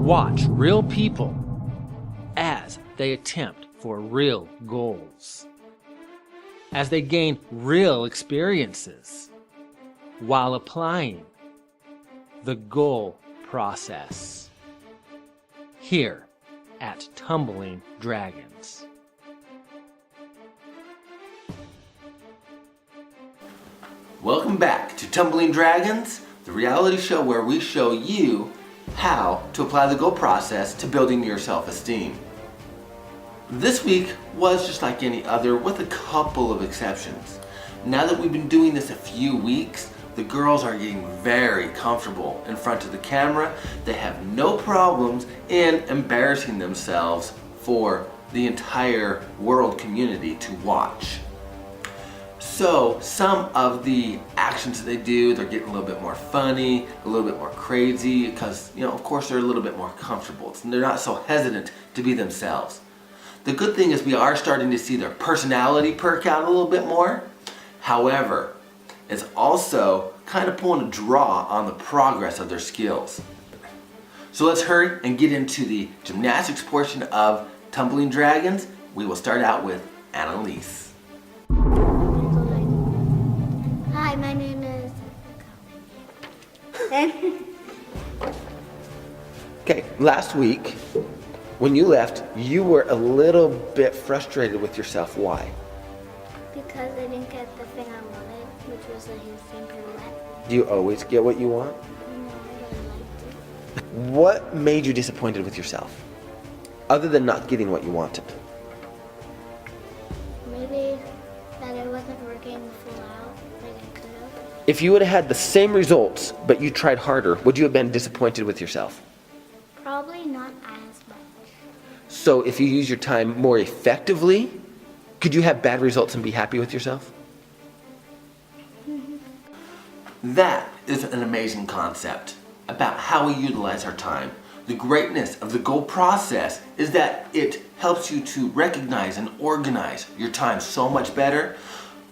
Watch real people as they attempt for real goals, as they gain real experiences while applying the goal process here at Tumbling Dragons. Welcome back to Tumbling Dragons, the reality show where we show you how to apply the goal process to building your self-esteem. This week was just like any other, with a couple of exceptions. Now that we've been doing this a few weeks, the girls are getting very comfortable in front of the camera. They have no problems in embarrassing themselves for the entire world community to watch. So some of the actions that they do, they're getting a little bit more funny, a little bit more crazy, because, of course they're a little bit more comfortable. They're not so hesitant to be themselves. The good thing is we are starting to see their personality perk out a little bit more. However, it's also kind of pulling a draw on the progress of their skills. So let's hurry and get into the gymnastics portion of Tumbling Dragons. We will start out with Annalise. Hi, my name is... Okay, last week, when you left, you were a little bit frustrated with yourself. Why? Because I didn't get the thing I wanted, which was a same pirouette. Do you always get what you want? No, I really liked it. What made you disappointed with yourself, other than not getting what you wanted? Maybe that it wasn't working full out like I could have. If you would have had the same results, but you tried harder, would you have been disappointed with yourself? Probably not as much. So if you use your time more effectively, could you have bad results and be happy with yourself? That is an amazing concept about how we utilize our time. The greatness of the goal process is that it helps you to recognize and organize your time so much better,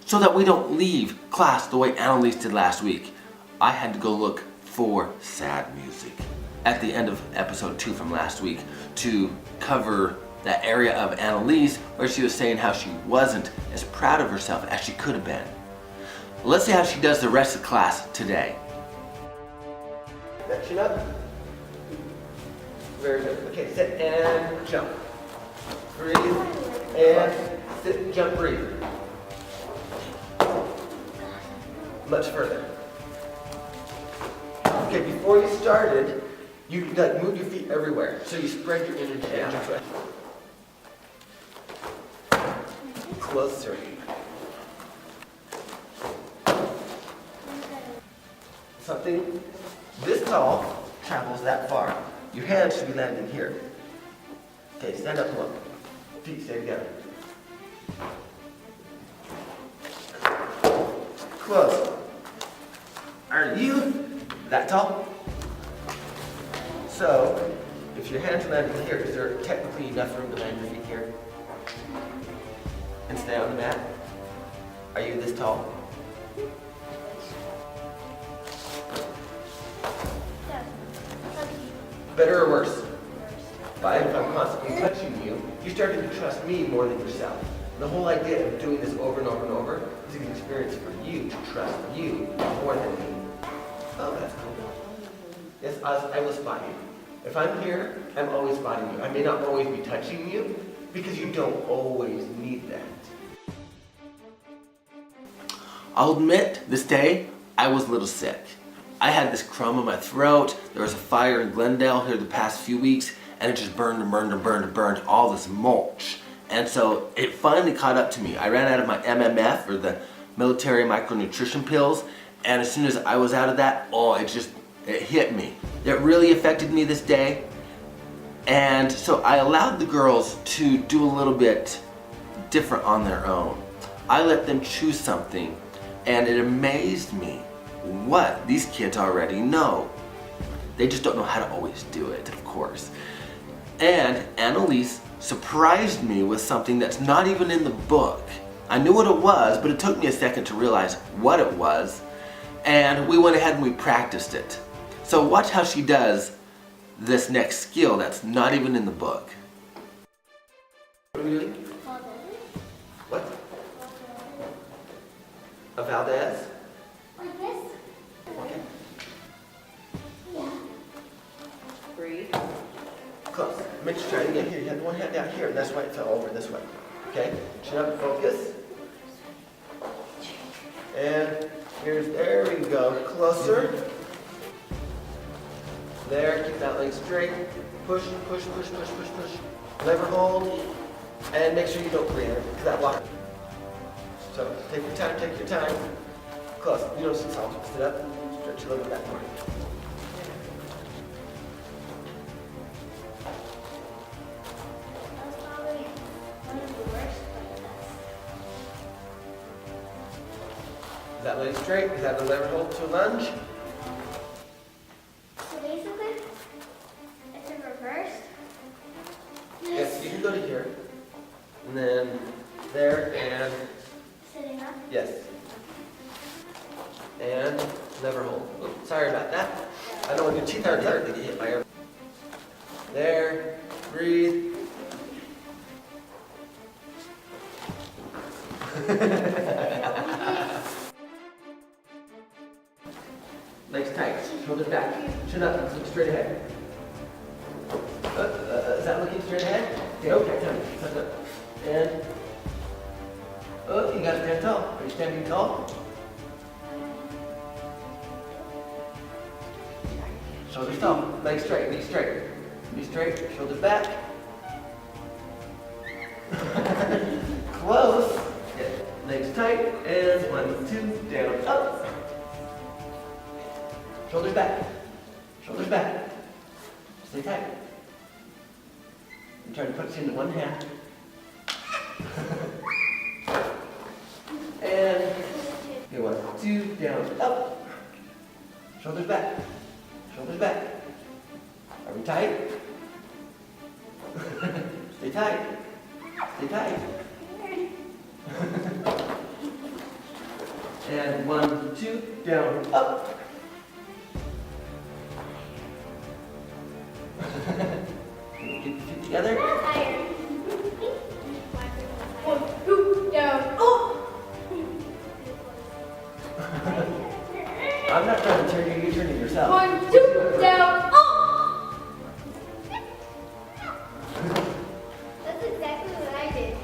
so that we don't leave class the way Annalise did last week. I had to go look for sad music at the end of episode 2 from last week to cover that area of Annalise where she was saying how she wasn't as proud of herself as she could have been. Let's see how she does the rest of class today. That chin up. Very good. Okay, sit and jump. Breathe and sit and jump, breathe. Much further. Okay, before you started, you move your feet everywhere, so you spread your energy out. Closer. Something this tall travels that far. Your hands should be landing here. Okay, stand up and look. Feet stay together. Close. Are you that tall? So, if your hands are landing here, is there technically enough room to land your feet here? And stay on the mat? Are you this tall? Better or worse? If I'm constantly touching you, you're starting to trust me more than yourself. The whole idea of doing this over and over and over is an experience for you to trust you more than me. Oh, that's cool. Yes, I will spot you. If I'm here, I'm always spotting you. I may not always be touching you because you don't always need that. I'll admit, this day, I was a little sick. I had this crumb in my throat. There was a fire in Glendale here the past few weeks, and it just burned all this mulch. And so it finally caught up to me. I ran out of my MMF, or the military micronutrition pills, and as soon as I was out of that, it hit me. It really affected me this day. And so I allowed the girls to do a little bit different on their own. I let them choose something, and it amazed me what these kids already know. They just don't know how to always do it, of course. And Annalise surprised me with something that's not even in the book. I knew what it was, but it took me a second to realize what it was. And we went ahead and we practiced it. So watch how she does this next skill that's not even in the book. What are we doing? What? A Valdez? Like this? Okay. Yeah. Breathe. Close. Make sure try it again. Here, you have one hand down here, and that's why it fell over this way. Okay? Chin up, focus. And there we go. Closer. There, keep that leg straight. Push, push, push, push, push, push. Lever hold. And make sure you don't breathe because that walk. So take your time, take your time. Close. You don't sit soft. Sit up. Stretch your leg back more. That's probably one of the worst but Is that leg straight? Is that the lever hold to a lunge? so basically, it's a reverse. Yes, you can go to here. And then there and Sitting up. yes. And lever hold. Oops, sorry about that. I don't want your teeth are there to get hit by air. There. Breathe. Legs tight. Shoulders back. Chin up. Look straight ahead. Is that looking straight ahead? Okay, tell me. Tuck up. And oh, you gotta stand tall. Are you standing tall? Shoulders tall. Legs straight. Knees straight. Knees straight. Shoulders back. Close. Good. Legs tight. And 1, 2, down, up. Shoulders back. Shoulders back. Stay tight. I'm trying to put this into one hand. And okay, 1, 2, down, up. Shoulders back. Shoulders back. Are we tight? Stay tight. Stay tight. And 1, 2, down, up. Get your feet together. Higher. 1, 2, down. Oh! I'm not trying to turn you, you're turning yourself. 1, 2, down. Oh! That's exactly what I did.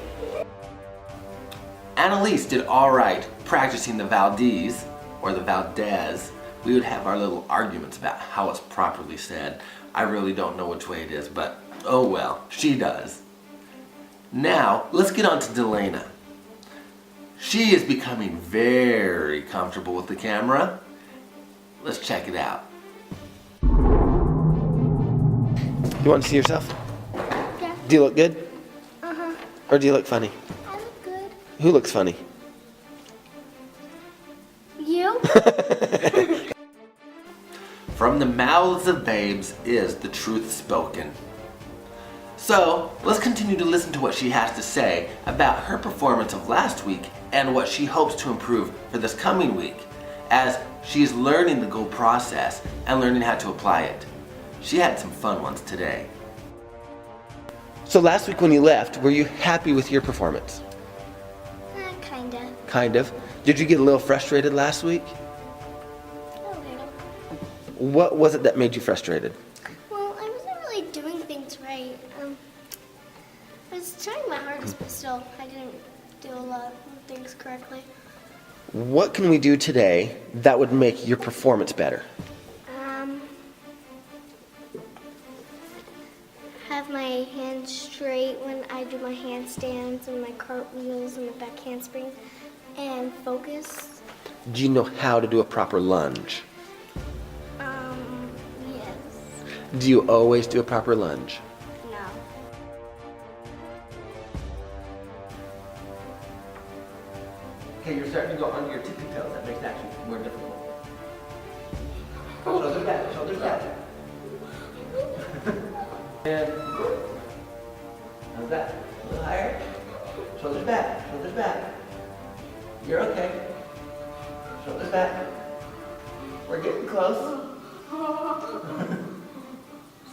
Annalise did all right practicing the Valdez, or the Valdez. We would have our little arguments about how it's properly said. I really don't know which way it is, but oh well, she does. Now, let's get on to Delana. She is becoming very comfortable with the camera. Let's check it out. You want to see yourself? Yeah. Do you look good? Uh-huh. Or do you look funny? I look good. Who looks funny? You? From the mouths of babes is the truth spoken. So, let's continue to listen to what she has to say about her performance of last week and what she hopes to improve for this coming week as she is learning the goal process and learning how to apply it. She had some fun ones today. So last week when you left, were you happy with your performance? Kinda. Kind of. Did you get a little frustrated last week? A little. What was it that made you frustrated? Well, I wasn't really doing things right. I was trying my hardest, but still, I didn't do a lot of things correctly. What can we do today that would make your performance better? Have my hands straight when I do my handstands and my cartwheels and my back handsprings, and focus. Do you know how to do a proper lunge? Yes. Do you always do a proper lunge? No. Okay, you're starting to go onto your tippy toes. That makes it actually more difficult. Shoulders back, shoulders back. And how's that? A little higher. Shoulders back, shoulders back. You're okay. Shoulders back. We're getting close.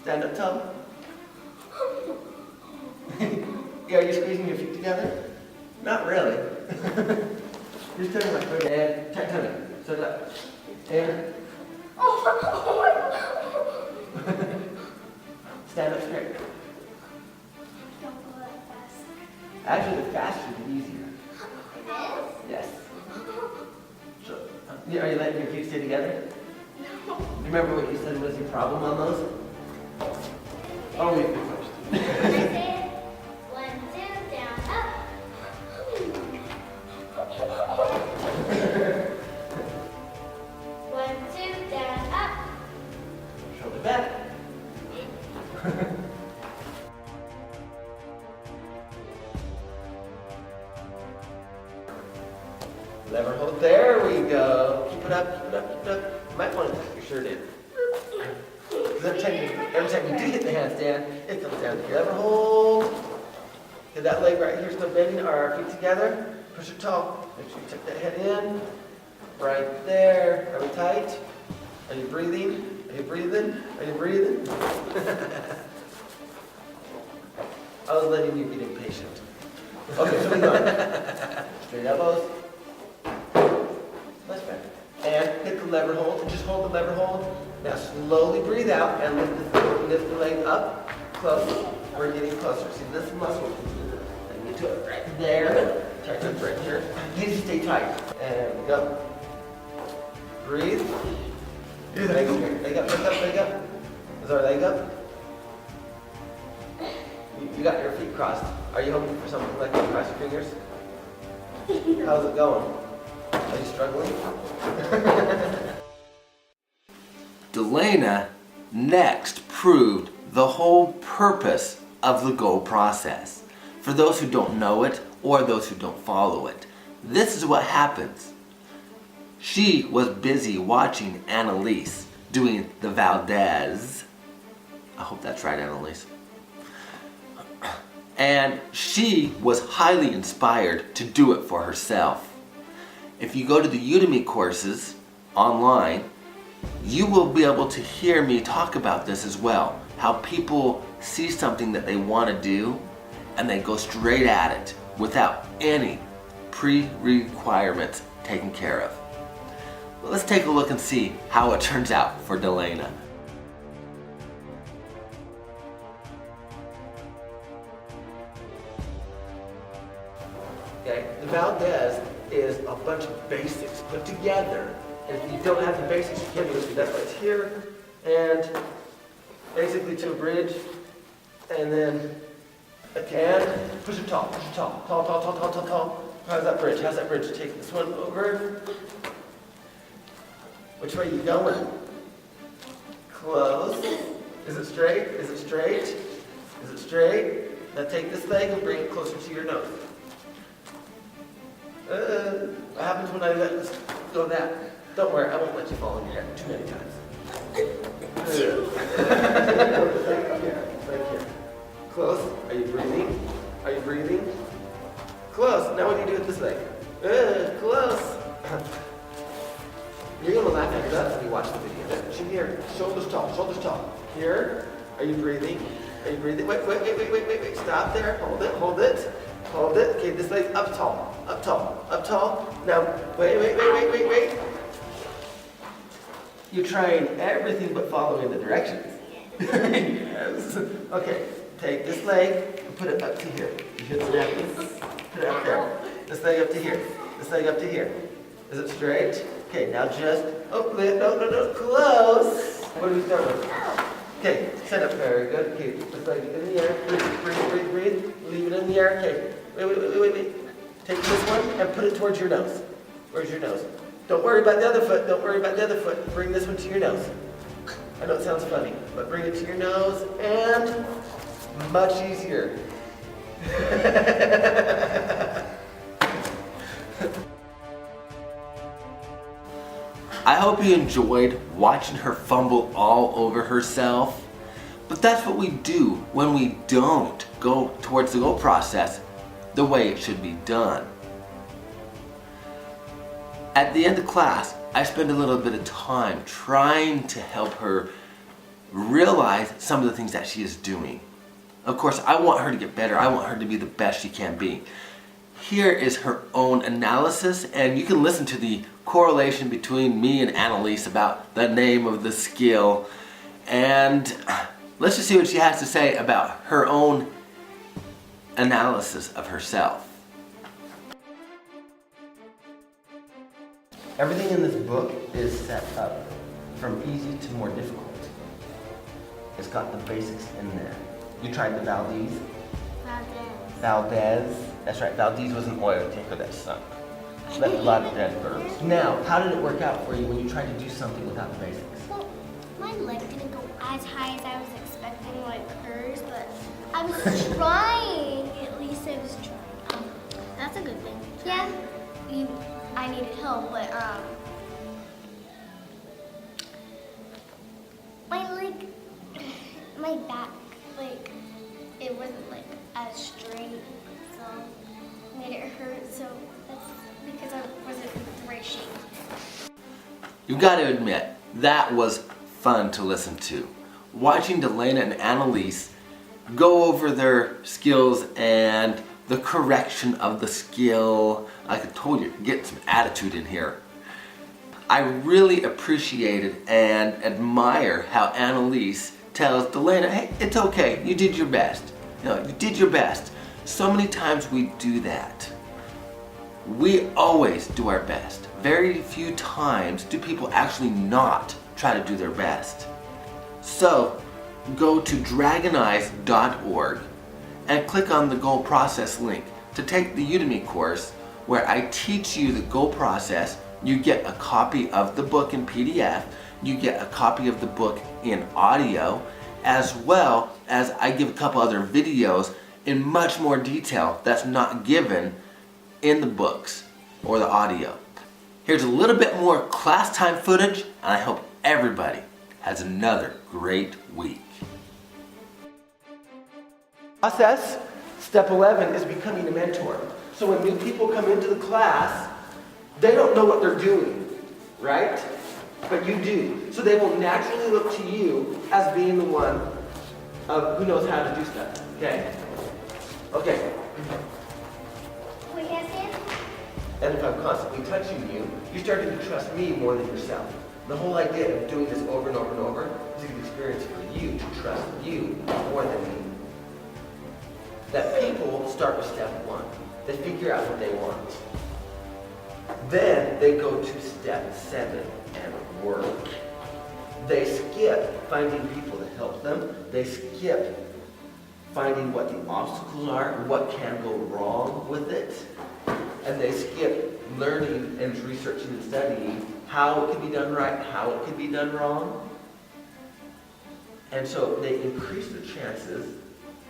Stand up tall. Yeah, are you squeezing your feet together? Not really. You're turning my foot and tight tummy. Sit up. And stand up straight. Don't go that fast. Actually, the faster the easier. It is? Yes. So, are you letting your feet stay together? No. Remember what you said was your problem on those? Oh, wait, first. Can I say it? 1, 2, down, up. 1, 2, down, up. Shoulder back. Lever hold. There we go. Keep it up, keep it up, keep it up. You might want to tuck your shirt in. Every time you do hit the handstand, it comes down to your lever hold. Get that leg right here still bending, our feet together. Push it tall. Make sure you tuck that head in. Right there. Are we tight? Are you breathing? Are you breathing? Are you breathing? I was letting you get impatient. Okay, so we go. Straight elbows. That's better. And hit the lever hold, and just hold the lever hold. Now slowly breathe out and lift the leg up, close. We're getting closer. See this muscle? And get to it right there. Tight up right here. You need to stay tight. And we go. Breathe. Leg up, leg up, leg up, leg up. Is our leg up? You got your feet crossed. Are you hoping for something like that? Cross your fingers? How's it going? Are you struggling? Delana next proved the whole purpose of the goal process. For those who don't know it or those who don't follow it, this is what happens. She was busy watching Annalise doing the Valdez. I hope that's right, Annalise. And she was highly inspired to do it for herself. If you go to the Udemy courses online, you will be able to hear me talk about this as well. How people see something that they want to do and they go straight at it without any pre-requirements taken care of. Well, let's take a look and see how it turns out for Delana. Okay, the Valdez is a bunch of basics put together. And if you don't have the basics, you can't do it. That's why it's here. And basically to a bridge. And then again, push it tall, push it tall. Tall, tall, tall, tall, tall, tall. How's that bridge? How's that bridge? Take this one over. Which way are you going? Close. Is it straight? Is it straight? Is it straight? Now take this leg and bring it closer to your nose. What happens when I let this go that? Don't worry, I won't let you fall in your head too many times. Right here, right here. Close. Are you breathing? Are you breathing? Close. Now what do you do with this leg? Close. You're going to laugh at that when you watch the video. Chin here. Shoulders tall. Shoulders tall. Here. Are you breathing? Are you breathing? Wait. Stop there. Hold it. Hold it. Hold it. Okay, this leg's up tall. Up tall. Up tall. Now, wait. You're trying everything but following the directions. Yes. Okay, take this leg and put it up to here. You should snap this. Put it up there. This leg up to here. This leg up to here. Is it straight? Okay, now just, no, close. What are we starting with? Okay, set up, very good. Okay, this leg in the air. Breathe. Leave it in the air. Okay, wait. Take this one and put it towards your nose. Where's your nose? Don't worry about the other foot. Don't worry about the other foot. Bring this one to your nose. I know it sounds funny, but bring it to your nose and much easier. I hope you enjoyed watching her fumble all over herself. But that's what we do when we don't go towards the goal process the way it should be done. At the end of class, I spend a little bit of time trying to help her realize some of the things that she is doing. Of course, I want her to get better. I want her to be the best she can be. Here is her own analysis, and you can listen to the correlation between me and Annalise about the name of the skill. And let's just see what she has to say about her own analysis of herself. Everything in this book is set up from easy to more difficult. It's got the basics in there. You tried the Valdez? Valdez. That's right, Valdez was an oil tanker that sunk. So that's a lot of dead birds. Now, how did it work out for you when you tried to do something without the basics? Well, my leg didn't go as high as I was expecting, like hers, but I was trying. At least I was trying. That's a good thing. Yeah, I needed help, but my back, like, it wasn't like as straight, so it made it hurt. So that's because I wasn't in the right shape. You've got to admit, that was fun to listen to. Watching Delana and Annalise go over their skills and the correction of the skill. Like I told you, get some attitude in here. I really appreciated and admire how Annalise tells Delana, hey, it's okay, you did your best. You did your best. So many times we do that. We always do our best. Very few times do people actually not try to do their best. So go to dragoneyes.org and click on the goal process link to take the Udemy course where I teach you the goal process. You get a copy of the book in PDF, you get a copy of the book in audio, as well as I give a couple other videos in much more detail that's not given in the books or the audio. Here's a little bit more class time footage, and I hope everybody has another great week. Process, step 11 is becoming a mentor. So when new people come into the class, they don't know what they're doing, right? But you do. So they will naturally look to you as being the one who knows how to do stuff, okay? Okay. Wait, yes, Dad? And if I'm constantly touching you, you're starting to trust me more than yourself. The whole idea of doing this over and over and over is an experience for you to trust you more than me. That people start with step 1. They figure out what they want. Then they go to step 7 and work. They skip finding people to help them. They skip finding what the obstacles are and what can go wrong with it. And they skip learning and researching and studying how it can be done right, how it can be done wrong. And so they increase the chances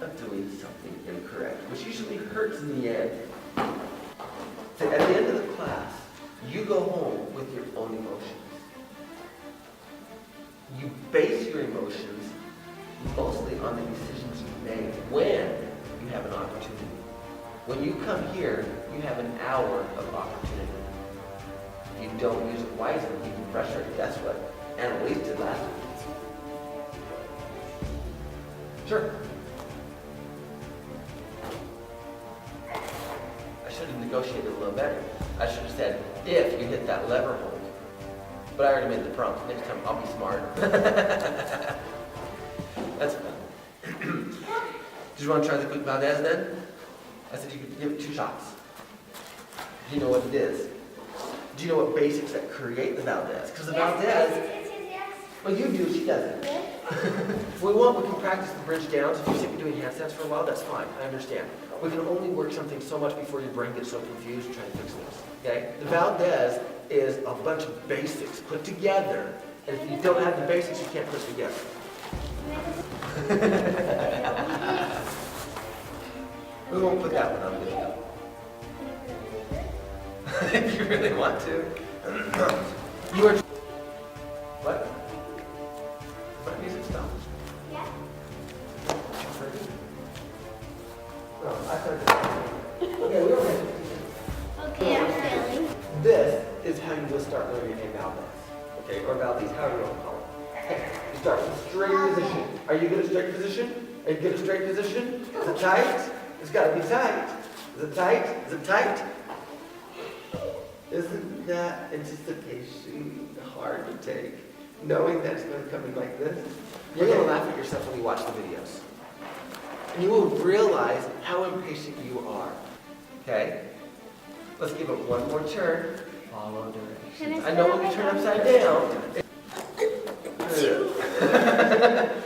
of doing something incorrect, which usually hurts in the end. So at the end of the class, you go home with your own emotions. You base your emotions mostly on the decisions you made when you have an opportunity. When you come here, you have an hour of opportunity. If you don't use it wisely, you can frustrate. That's what Annalise did last week. Sure. I should have negotiated a little better. I should have said, if you hit that lever hold. But I already made the prompt. Next time I'll be smart. That's fun. Did you want to try the quick Valdez then? I said you could give it 2 shots. Do you know what it is? Do you know what basics that create the Valdez? Because the Valdez, Yes. well, you do, she doesn't. If we want, we can practice the bridge down. So if you're sick of doing handstands for a while, that's fine. I understand. We can only work something so much before your brain gets so confused trying to fix things. Okay? The Valdez is a bunch of basics put together. And if you don't have the basics, you can't put it together. We won't put that one on video. If you really want to. You are. What? What music stop? Yeah. No, I started. Okay, we don't have to. Okay, I'm failing. This is how you will start learning a Valdez. Okay, or Valdez, however you want to call it. Okay, you start with straight position. Are you good at straight position? Are you good at straight position? Is it tight? It's got to be tight. Is it tight? Is it tight? Isn't that anticipation hard to take? Knowing that it's going to come in like this? You're going to laugh at yourself when you watch the videos. And you will realize how impatient you are. Okay? Let's give it one more turn. Follow directions. I know when you turn upside down. I'm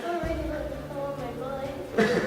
already like, oh my god.